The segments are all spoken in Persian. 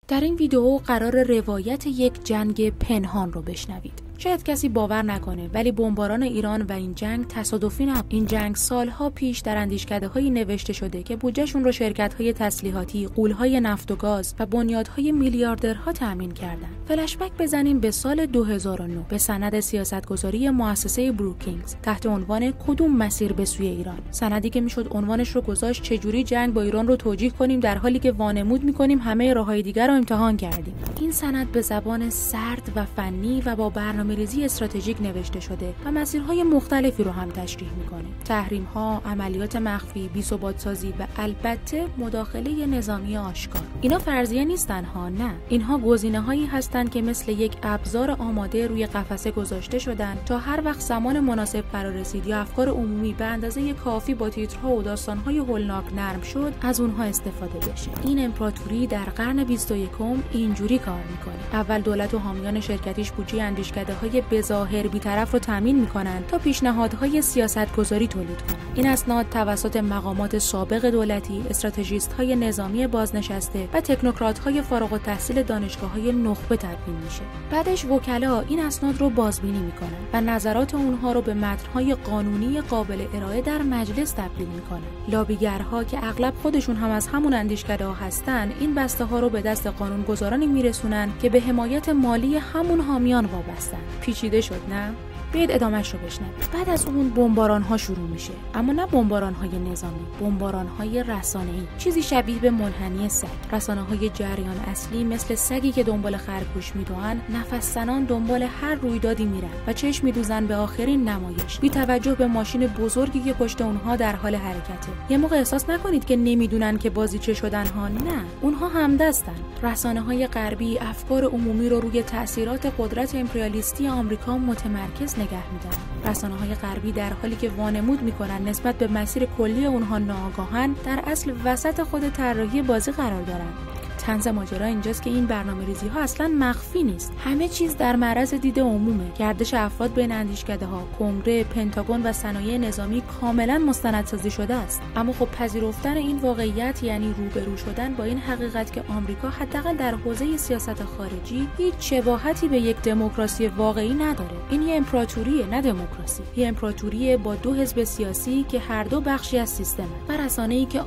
در این ویدیو قرار روایت یک جنگ پنهان رو بشنوید. شاید کسی باور نکنه ولی بمباران ایران و این جنگ تصادفی نبود. این جنگ سالها پیش در اندیشکده‌های نوشته شده که بودجهشون رو شرکت‌های تسلیحاتی، غول‌های نفت و گاز و بنیادهای میلیاردرها تأمین کردن. فلشبک بزنیم به سال 2009 به سند سیاستگذاری مؤسسه بروکینگز تحت عنوان کدوم مسیر به سوی ایران. سندی که میشد عنوانش رو گذاشت چجوری جنگ با ایران رو توجیه کنیم در حالی که وانمود می‌کنیم همه راه‌های دیگر رو امتحان کردیم. این سند به زبان سرد و فنی و با برنامه‌ریزی استراتژیک نوشته شده و مسیرهای مختلفی رو هم تشریح می‌کنه. تحریم‌ها، عملیات مخفی، بی‌ثبات‌سازی و البته مداخله نظامی آشکار. اینا فرضیه نیستن ها، نه. اینها گزینه‌هایی هستند که مثل یک ابزار آماده روی قفسه گذاشته شدن تا هر وقت زمان مناسب فرا رسید یا افکار عمومی به اندازه کافی با تیترها و داستان‌های هولناک نرم شد، از اونها استفاده بشه. این امپراتوری در قرن 21 اینجوری کار می‌کنه. اول دولت و حامیان شرکتیش بودجه اندیشکده‌های بظاهر بی‌طرف رو تامین می‌کنن تا پیشنهادهای سیاستگذاری تولید کنن. این اسناد توسط مقامات سابق دولتی، استراتژیست‌های نظامی بازنشسته و تکنوکرات‌های فارغ التحصیل دانشگاه‌های نخبه تدوین میشه. بعدش وکلا این اسناد رو بازبینی می‌کنن و نظرات اونها رو به متن‌های قانونی قابل ارائه در مجلس تبدیل می‌کنن. لابیگرها که اغلب خودشون هم از همون اندیشکده‌ها هستن، این بسته‌ها رو به دست قانونگذارانی میرسونن که به حمایت مالی همون حامیان وابستن. پیچیده شد نه؟ بیاید ادامه‌اش رو بشنویم. بعد از اون بمباران‌ها شروع میشه، اما نه بمباران‌های نظامی، بمباران‌های رسانه‌ای، چیزی شبیه به منحنی سگ. رسانه‌های جریان اصلی مثل سگی که دنبال خرگوش میدوئن، نفس‌زنان دنبال هر رویدادی میرن و چشم میدوزن به آخرین نمایش، بی توجه به ماشین بزرگی که پشت اونها در حال حرکته. یه موقع احساس نکنید که نمیدونن که بازی چه شدن ها، نه، اونها همدستن. رسانه‌های غربی افکار عمومی رو روی تأثیرات قدرت امپریالیستی آمریکا متمرکز نگه میدن. رسانه‌های غربی در حالی که وانمود میکنن نسبت به مسیر کلی اونها ناآگاهن، در اصل وسط خود طراحی بازی قرار دارن. طنز ماجرا اینجاست که این برنامه‌ریزی‌ها اصلاً مخفی نیست. همه چیز در معرض دید عمومه. گردش افراد بین اندیشکده‌ها، کنگره، پنتاگون و صنایع نظامی کاملاً مستندسازی شده است. اما خب پذیرفتن این واقعیت یعنی روبرو شدن با این حقیقت که آمریکا حداقل در حوزه سیاست خارجی هیچ شباهتی به یک دموکراسی واقعی نداره. این یه امپراتوریه، نه دموکراسی. یه امپراتوریه با دو حزب سیاسی که هر دو بخشی از سیستمه و رسانه‌ای که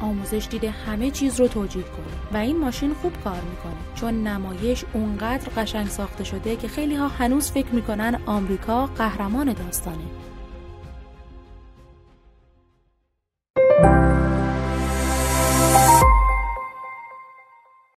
آموزش دیده همه چیز رو توجیه کنه. و این ماشین خوب کار میکنه چون نمایش اونقدر قشنگ ساخته شده که خیلی ها هنوز فکر میکنن آمریکا قهرمان داستانه.